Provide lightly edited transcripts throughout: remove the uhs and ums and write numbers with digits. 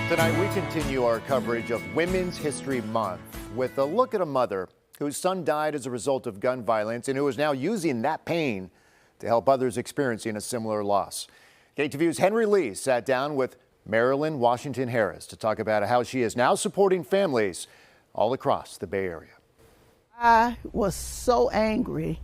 Tonight, we continue our coverage of Women's History Month with a look at a mother whose son died as a result of gun violence and who is now using that pain to help others experiencing a similar loss. KTVU's Henry Lee sat down with Marilyn Washington Harris to talk about how she is now supporting families all across the Bay Area. I was so angry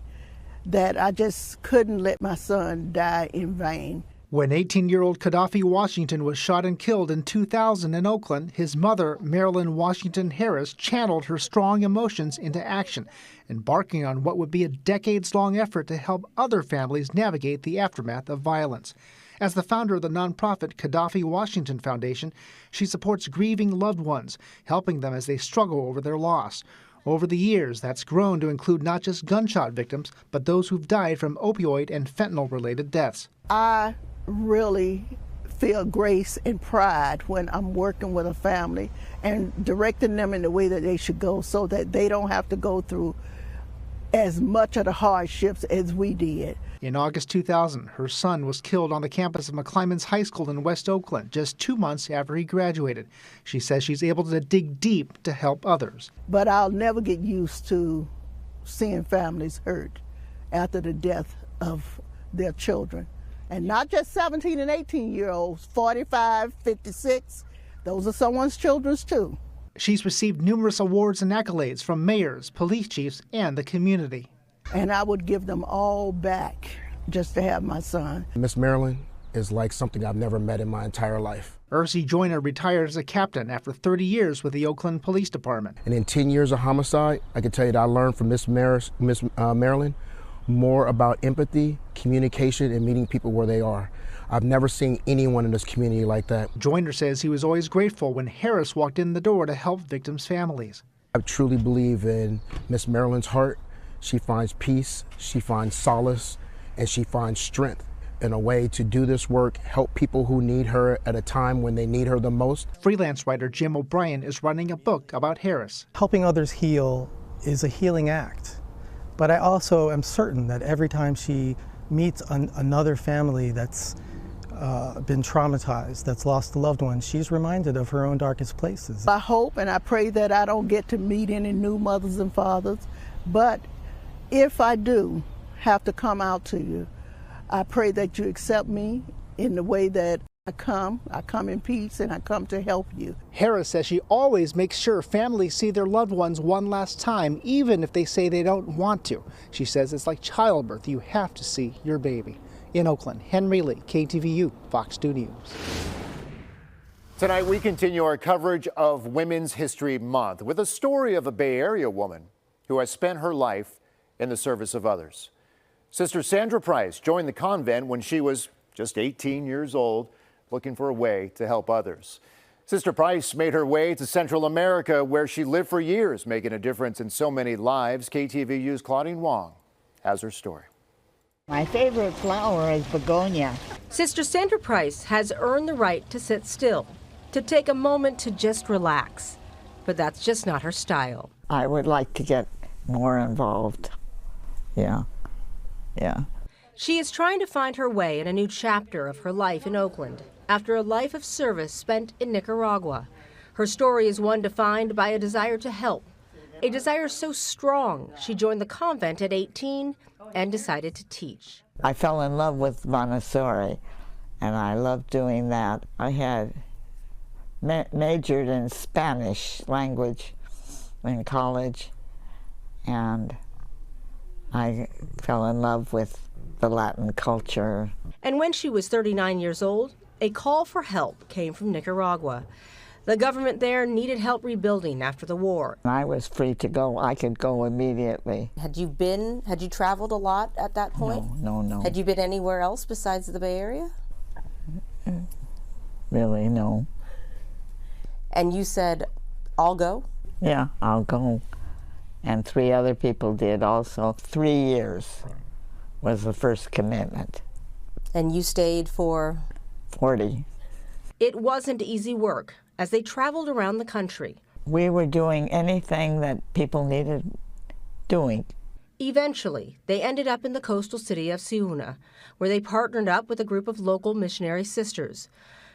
that I just couldn't let my son die in vain. When 18-year-old Gaddafi Washington was shot and killed in 2000 in Oakland, his mother, Marilyn Washington Harris, channeled her strong emotions into action, embarking on what would be a decades-long effort to help other families navigate the aftermath of violence. As the founder of the nonprofit Gaddafi Washington Foundation, she supports grieving loved ones, helping them as they struggle over their loss. Over the years, that's grown to include not just gunshot victims, but those who've died from opioid and fentanyl-related deaths. I really feel grace and pride when I'm working with a family and directing them in the way that they should go so that they don't have to go through as much of the hardships as we did. In August 2000, her son was killed on the campus of McClymonds High School in West Oakland just 2 months after he graduated. She says she's able to dig deep to help others. But I'll never get used to seeing families hurt after the death of their children. And not just 17 and 18-year-olds, 45, 56, those are someone's children too. She's received numerous awards and accolades from mayors, police chiefs, and the community. And I would give them all back just to have my son. Miss Marilyn is like something I've never met in my entire life. Ursi Joyner retired as a captain after 30 years with the Oakland Police Department. And in 10 years of homicide, I can tell you that I learned from Miss Marilyn more about empathy, communication, and meeting people where they are. I've never seen anyone in this community like that. Joyner says he was always grateful when Harris walked in the door to help victims' families. I truly believe in Miss Marilyn's heart. She finds peace, she finds solace, and she finds strength in a way to do this work, help people who need her at a time when they need her the most. Freelance writer Jim O'Brien is running a book about Harris. Helping others heal is a healing act. But I also am certain that every time she meets another family that's been traumatized, that's lost a loved one, she's reminded of her own darkest places. I hope and I pray that I don't get to meet any new mothers and fathers, but if I do have to come out to you, I pray that you accept me in the way that I come in peace, and I come to help you. Harris says she always makes sure families see their loved ones one last time, even if they say they don't want to. She says it's like childbirth. You have to see your baby. In Oakland, Henry Lee, KTVU, Fox 2 News. Tonight, we continue our coverage of Women's History Month with a story of a Bay Area woman who has spent her life in the service of others. Sister Sandra Price joined the convent when she was just 18 years old, looking for a way to help others. Sister Price made her way to Central America, where she lived for years, making a difference in so many lives. KTVU's Claudine Wong has her story. My favorite flower is begonia. Sister Sandra Price has earned the right to sit still, to take a moment to just relax. But that's just not her style. I would like to get more involved. Yeah. She is trying to find her way in a new chapter of her life in Oakland after a life of service spent in Nicaragua. Her story is one defined by a desire to help, a desire so strong she joined the convent at 18 and decided to teach. I fell in love with Montessori, and I loved doing that. I had majored in Spanish language in college, and I fell in love with the Latin culture. And when she was 39 years old, a call for help came from Nicaragua. The government there needed help rebuilding after the war. I was free to go. I could go immediately. Had you traveled a lot at that point? No. Had you been anywhere else besides the Bay Area? Really, no. And you said, I'll go? Yeah, I'll go. And 3 other people did also. 3 years was the first commitment. And you stayed for? 40. It wasn't easy work as they traveled around the country. We were doing anything that people needed doing. Eventually, they ended up in the coastal city of Ciuna, where they partnered up with a group of local missionary sisters.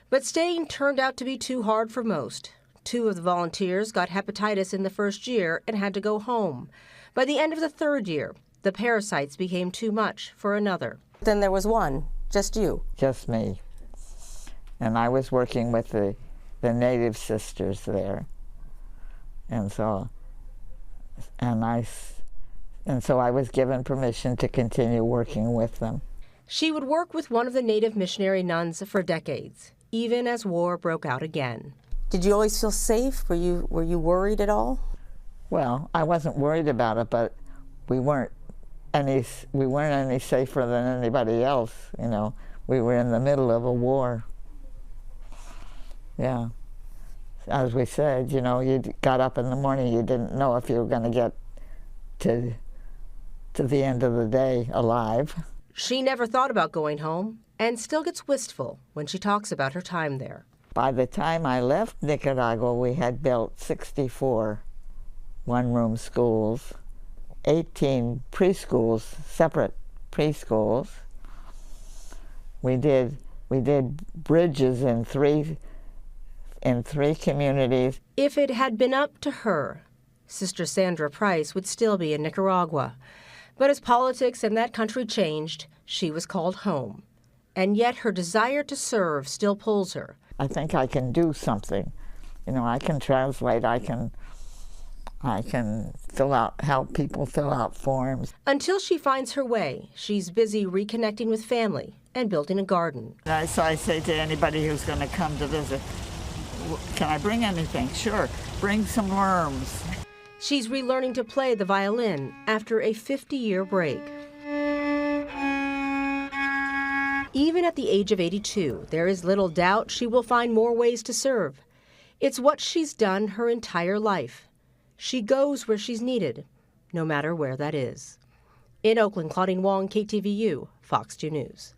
But staying turned out to be too hard for most. 2 of the volunteers got hepatitis in the first year and had to go home. By the end of the 3rd year, the parasites became too much for another. Then there was one, just you. Just me. And I was working with the native sisters there. And so I was given permission to continue working with them. She would work with one of the native missionary nuns for decades, even as war broke out again. Did you always feel safe? Were you worried at all? Well, I wasn't worried about it, but we weren't any safer than anybody else. You know, we were in the middle of a war. Yeah. As we said, you know, you got up in the morning, you didn't know if you were going to get to the end of the day alive. She never thought about going home and still gets wistful when she talks about her time there. By the time I left Nicaragua, we had built 64 one-room schools, 18 preschools, separate preschools. We did bridges in three communities. If it had been up to her, Sister Sandra Price would still be in Nicaragua. But as politics in that country changed, she was called home. And yet her desire to serve still pulls her. I think I can do something. You know, I can translate, I can help people fill out forms. Until she finds her way, she's busy reconnecting with family and building a garden. So I say to anybody who's going to come to visit, can I bring anything? Sure, bring some worms. She's relearning to play the violin after a 50-year break. Even at the age of 82, there is little doubt she will find more ways to serve. It's what she's done her entire life. She goes where she's needed, no matter where that is. In Oakland, Claudine Wong, KTVU, Fox 2 News.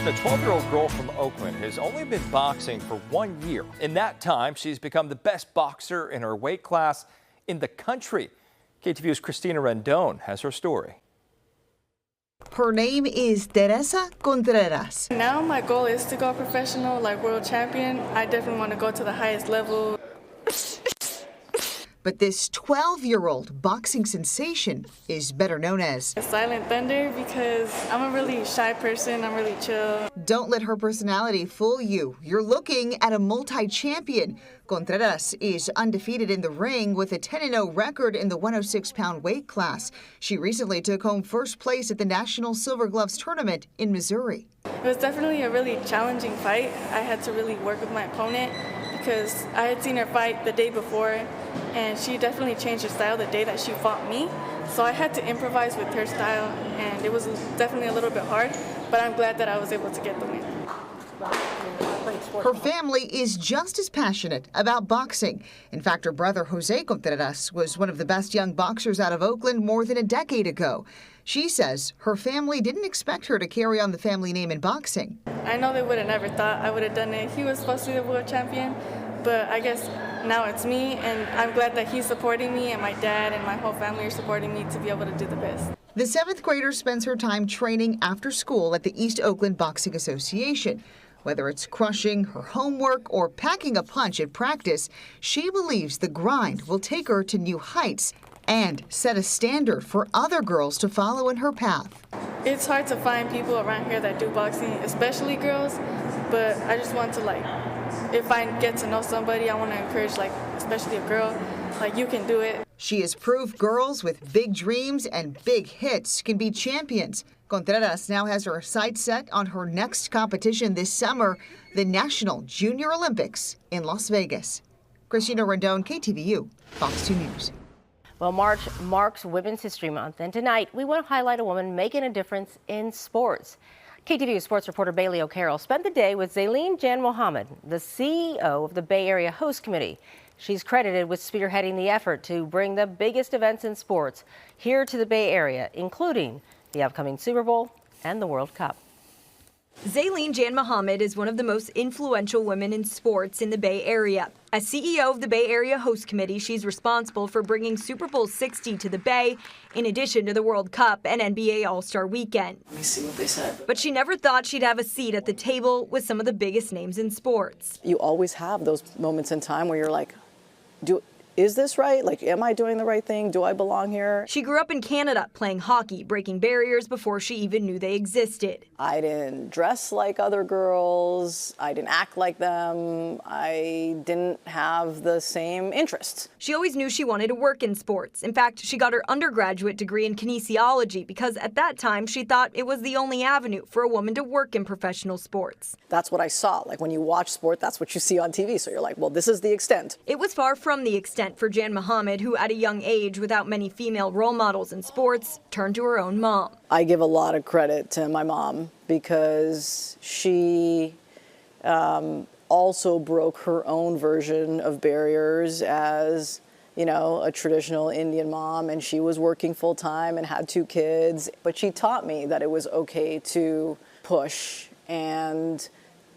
The 12-year-old girl from Oakland has only been boxing for 1 year. In that time, she's become the best boxer in her weight class in the country. KTVU's Christina Rendon has her story. Her name is Teresa Contreras. Now my goal is to go professional, like world champion. I definitely want to go to the highest level. But this 12-year-old boxing sensation is better known as Silent Thunder because I'm a really shy person. I'm really chill. Don't let her personality fool you. You're looking at a multi-champion. Contreras is undefeated in the ring with a 10-0 record in the 106-pound weight class. She recently took home first place at the National Silver Gloves Tournament in Missouri. It was definitely a really challenging fight. I had to really work with my opponent because I had seen her fight the day before, and she definitely changed her style the day that she fought me. So I had to improvise with her style, and it was definitely a little bit hard, but I'm glad that I was able to get the win. Her family is just as passionate about boxing. In fact, her brother Jose Contreras was one of the best young boxers out of Oakland more than a decade ago. She says her family didn't expect her to carry on the family name in boxing. I know they would have never thought I would have done it. He was supposed to be the world champion, but I guess now it's me, and I'm glad that he's supporting me, and my dad and my whole family are supporting me to be able to do the best. The 7th grader spends her time training after school at the East Oakland Boxing Association. Whether it's crushing her homework or packing a punch at practice, she believes the grind will take her to new heights and set a standard for other girls to follow in her path. It's hard to find people around here that do boxing, especially girls, but I just want to, if I get to know somebody, I want to encourage, especially a girl, you can do it. She has proof girls with big dreams and big hits can be champions. Contreras now has her sights set on her next competition this summer, the National Junior Olympics in Las Vegas. Christina Rendon, KTVU, Fox 2 News. Well, March marks Women's History Month, and tonight we want to highlight a woman making a difference in sports. KTVU sports reporter Bailey O'Carroll spent the day with Zaileen Jan Mohammed, the CEO of the Bay Area Host Committee. She's credited with spearheading the effort to bring the biggest events in sports here to the Bay Area, including the upcoming Super Bowl and the World Cup. Zaileen Jan Mohammed is one of the most influential women in sports in the Bay Area. As CEO of the Bay Area Host Committee, she's responsible for bringing Super Bowl 60 to the Bay, in addition to the World Cup and NBA All-Star Weekend. Let me see what they said. But she never thought she'd have a seat at the table with some of the biggest names in sports. You always have those moments in time where you're like, is this right? Am I doing the right thing? Do I belong here? She grew up in Canada playing hockey, breaking barriers before she even knew they existed. I didn't dress like other girls. I didn't act like them. I didn't have the same interests. She always knew she wanted to work in sports. In fact, she got her undergraduate degree in kinesiology because at that time she thought it was the only avenue for a woman to work in professional sports. That's what I saw. When you watch sport, that's what you see on TV. So you're like, well, this is the extent. It was far from the extent for Jan Mohammed, who at a young age, without many female role models in sports, turned to her own mom. I give a lot of credit to my mom because she also broke her own version of barriers as, a traditional Indian mom, and she was working full time and had 2 kids. But she taught me that it was okay to push and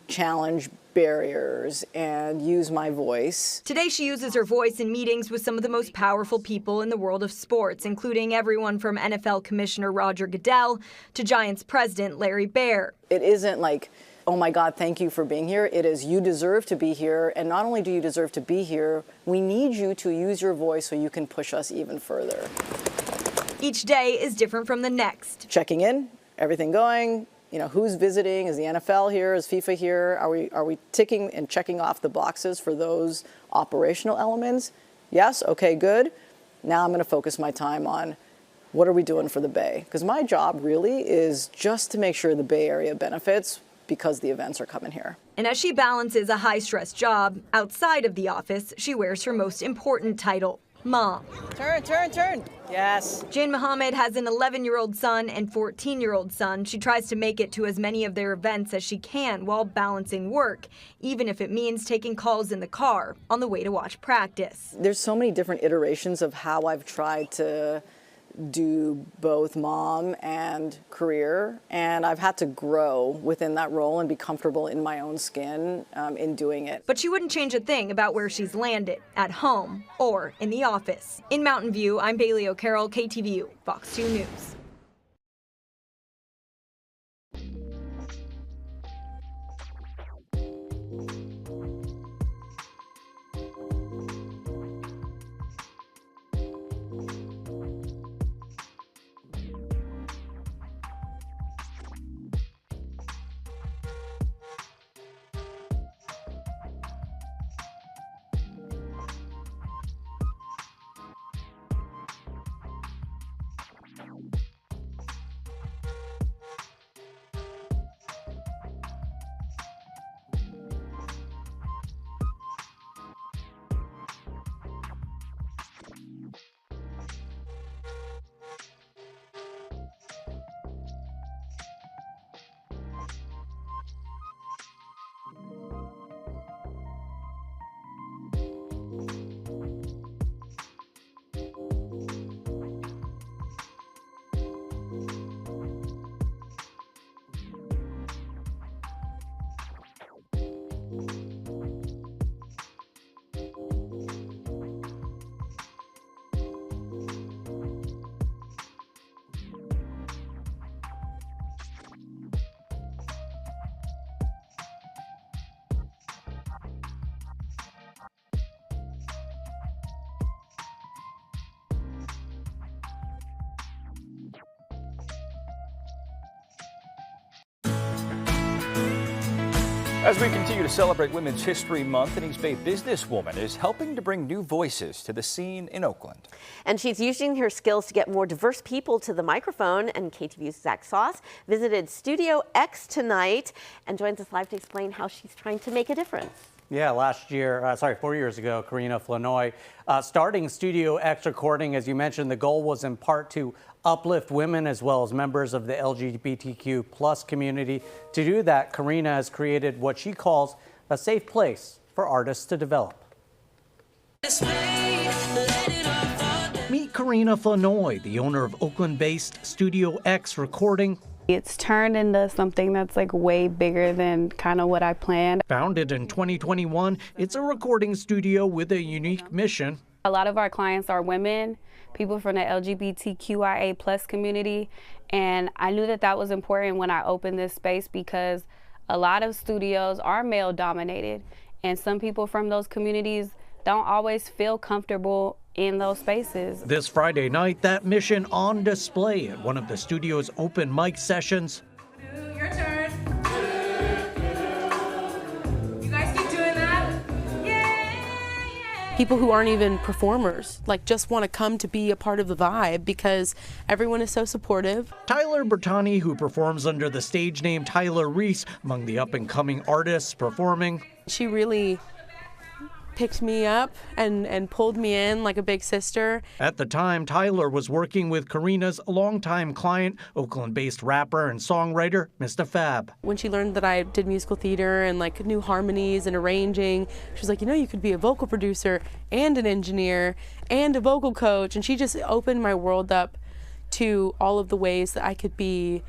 challenge barriers and use my voice. Today she uses her voice in meetings with some of the most powerful people in the world of sports, including everyone from NFL Commissioner Roger Goodell to Giants President Larry Baer. It isn't like, oh my God, thank you for being here. It is, you deserve to be here. And not only do you deserve to be here, we need you to use your voice so you can push us even further. Each day is different from the next. Checking in, everything going. Who's visiting? Is the NFL here? Is FIFA here? Are we ticking and checking off the boxes for those operational elements? Yes, okay, good. Now I'm going to focus my time on what are we doing for the Bay? Because my job really is just to make sure the Bay Area benefits because the events are coming here. And as she balances a high-stress job outside of the office, she wears her most important title, Mom. Turn. Yes. Jan Mohammed has an 11-year-old son and 14-year-old son. She tries to make it to as many of their events as she can while balancing work, even if it means taking calls in the car on the way to watch practice. There's so many different iterations of how I've tried to do both mom and career, and I've had to grow within that role and be comfortable in my own skin in doing it. But she wouldn't change a thing about where she's landed, at home or in the office. In Mountain View, I'm Bailey O'Carroll, KTVU, Fox 2 News. As we continue to celebrate Women's History Month, an East Bay businesswoman is helping to bring new voices to the scene in Oakland. And she's using her skills to get more diverse people to the microphone. And KTVU's Zach Sauce visited Studio X tonight and joins us live to explain how she's trying to make a difference. Yeah, 4 years ago, Karina Flanoy starting Studio X recording. As you mentioned, the goal was in part to uplift women as well as members of the LGBTQ plus community. To do that, Karina has created what she calls a safe place for artists to develop. Meet Karina Flanoy, the owner of Oakland-based Studio X Recording. It's turned into something that's like way bigger than kind of what I planned. Founded in 2021, it's a recording studio with a unique mission. A lot of our clients are women, people from the LGBTQIA plus community, and I knew that that was important when I opened this space because a lot of studios are male dominated, and some people from those communities don't always feel comfortable in those spaces. This Friday night, that mission on display at one of the studio's open mic sessions. Your turn. You guys keep doing that. People who aren't even performers, like, just want to come to be a part of the vibe because everyone is so supportive. Tyler Bertani, who performs under the stage name Tyler Reese, among the up-and-coming artists performing. She really picked me up and pulled me in like a big sister. At the time, Tyler was working with Karina's longtime client, Oakland-based rapper and songwriter, Mr. Fab. When she learned that I did musical theater and like knew harmonies and arranging, she was like, you know, you could be a vocal producer and an engineer and a vocal coach. And she just opened my world up to all of the ways that I could be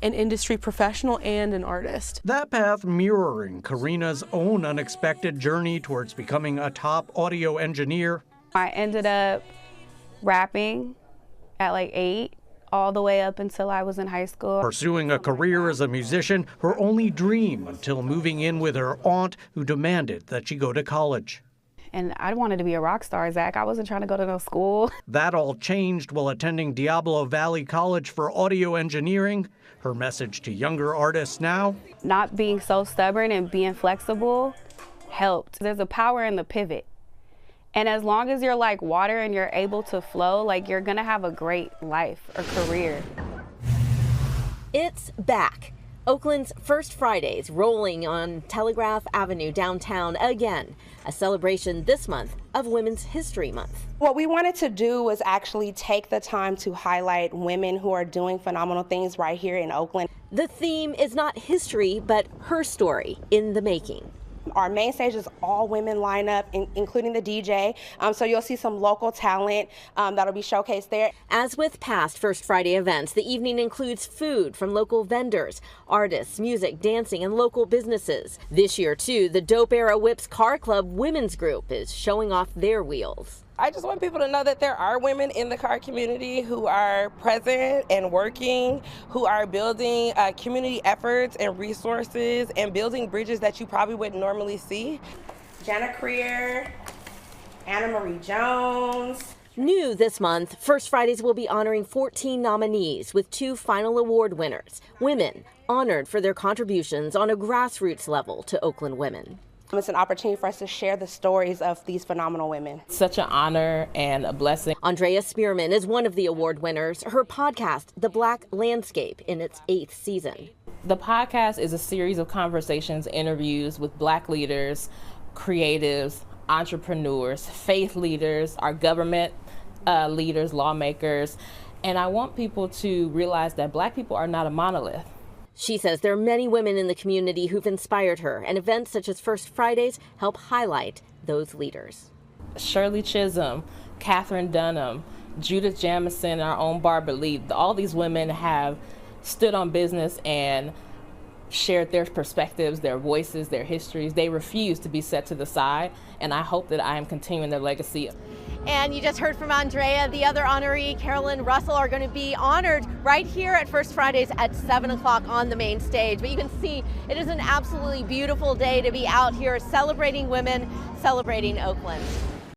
an industry professional and an artist. That path mirroring Karina's own unexpected journey towards becoming a top audio engineer. I ended up rapping at like 8, all the way up until I was in high school. Pursuing a career as a musician, her only dream until moving in with her aunt, who demanded that she go to college. And I wanted to be a rock star, Zach. I wasn't trying to go to no school. That all changed while attending Diablo Valley College for audio engineering. Her message to younger artists now: not being so stubborn and being flexible helped. There's a power in the pivot. And as long as you're like water and you're able to flow, like, you're gonna have a great life or career. It's back. Oakland's First Fridays rolling on Telegraph Avenue downtown again. A celebration this month of Women's History Month. What we wanted to do was actually take the time to highlight women who are doing phenomenal things right here in Oakland. The theme is not history, but her story in the making. Our main stage is all women lineup, including the DJ. So you'll see some local talent that'll be showcased there. As with past First Friday events, the evening includes food from local vendors, artists, music, dancing, and local businesses. This year, too, the Dope Era Whips Car Club Women's Group is showing off their wheels. I just want people to know that there are women in the car community who are present and working, who are building community efforts and resources and building bridges that you probably wouldn't normally see. Jana Creer, Anna Marie Jones. New this month, First Fridays will be honoring 14 nominees with 2 final award winners, women honored for their contributions on a grassroots level to Oakland women. It's an opportunity for us to share the stories of these phenomenal women. Such an honor and a blessing. Andrea Spearman is one of the award winners. Her podcast, The Black Landscape, in its 8th season. The podcast is a series of conversations, interviews with Black leaders, creatives, entrepreneurs, faith leaders, our government leaders, lawmakers. And I want people to realize that Black people are not a monolith. She says there are many women in the community who've inspired her, and events such as First Fridays help highlight those leaders. Shirley Chisholm, Catherine Dunham, Judith Jamison, our own Barbara Lee, all these women have stood on business and shared their perspectives, their voices, their histories. They refuse to be set to the side, and I hope that I am continuing their legacy. And you just heard from Andrea. The other honoree, Carolyn Russell, are going to be honored right here at First Fridays at 7 o'clock on the main stage. But you can see it is an absolutely beautiful day to be out here celebrating women, celebrating Oakland.